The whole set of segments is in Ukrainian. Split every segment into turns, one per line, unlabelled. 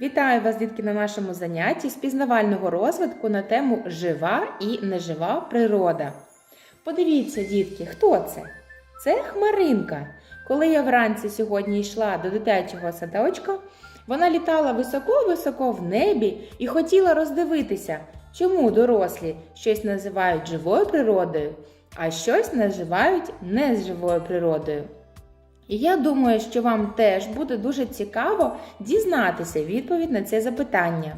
Вітаю вас, дітки, на нашому занятті з пізнавального розвитку на тему «Жива і нежива природа». Подивіться, дітки, хто це? Це хмаринка. Коли я вранці сьогодні йшла до дитячого садочка, вона літала високо-високо в небі і хотіла роздивитися, чому дорослі щось називають живою природою, а щось називають неживою природою. І я думаю, що вам теж буде дуже цікаво дізнатися відповідь на це запитання.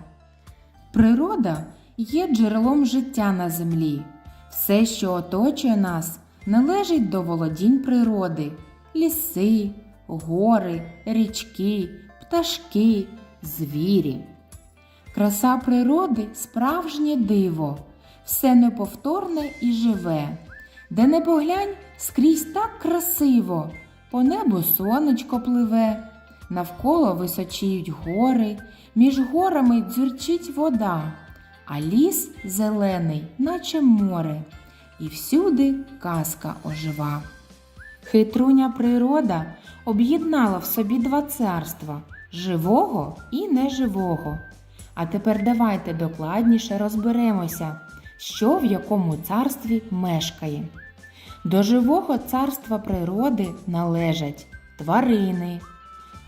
Природа є джерелом життя на землі. Все, що оточує нас, належить до володінь природи. Ліси, гори, річки, пташки, звірі. Краса природи – справжнє диво. Все неповторне і живе. Де не поглянь, скрізь так красиво. По небу сонечко пливе, навколо височіють гори, між горами дзюрчить вода, а ліс зелений, наче море, і всюди казка ожива. Хитруня природа об'єднала в собі два царства – живого і неживого. А тепер давайте докладніше розберемося, що в якому царстві мешкає. До живого царства природи належать тварини,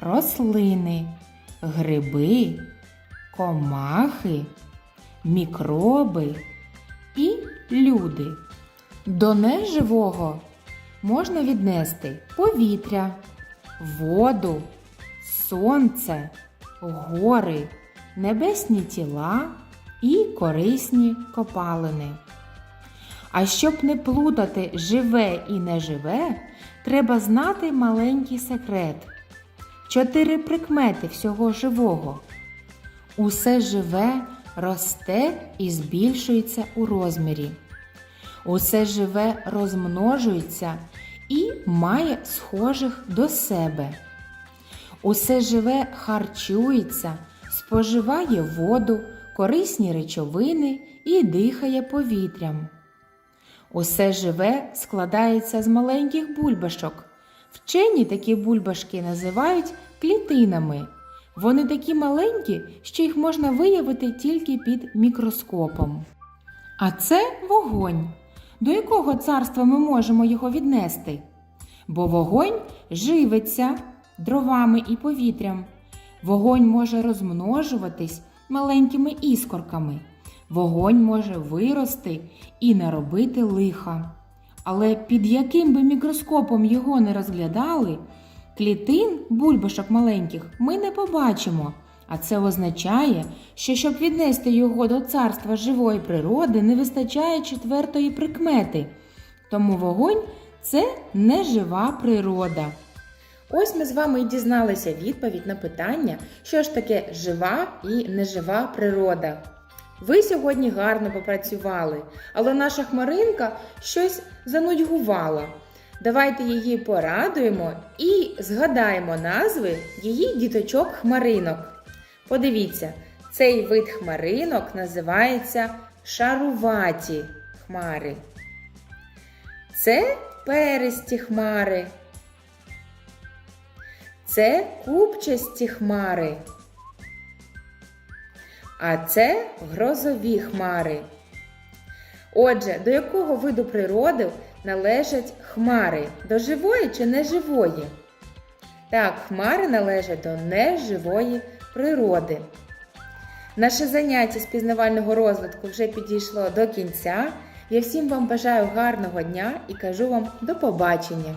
рослини, гриби, комахи, мікроби і люди. До неживого можна віднести повітря, воду, сонце, гори, небесні тіла і корисні копалини. А щоб не плутати живе і неживе, треба знати маленький секрет. 4 прикмети всього живого. Усе живе росте і збільшується у розмірі. Усе живе розмножується і має схожих до себе. Усе живе харчується, споживає воду, корисні речовини і дихає повітрям. Усе живе складається з маленьких бульбашок. Вчені такі бульбашки називають клітинами. Вони такі маленькі, що їх можна виявити тільки під мікроскопом. А це вогонь. До якого царства ми можемо його віднести? Бо вогонь живиться дровами і повітрям. Вогонь може розмножуватись маленькими іскорками. Вогонь може вирости і наробити лиха. Але під яким би мікроскопом його не розглядали, клітин, бульбашок маленьких, ми не побачимо. А це означає, що щоб віднести його до царства живої природи, не вистачає 4-ї прикмети. Тому вогонь – це нежива природа.
Ось ми з вами і дізналися відповідь на питання, що ж таке жива і нежива природа. Ви сьогодні гарно попрацювали, але наша хмаринка щось занудьгувала. Давайте її порадуємо і згадаємо назви її діточок-хмаринок. Подивіться, цей вид хмаринок називається шаруваті хмари. Це перисті хмари. Це купчасті хмари. А це грозові хмари. Отже, до якого виду природи належать хмари? До живої чи неживої? Так, хмари належать до неживої природи. Наше заняття з пізнавального розвитку вже підійшло до кінця. Я всім вам бажаю гарного дня і кажу вам до побачення!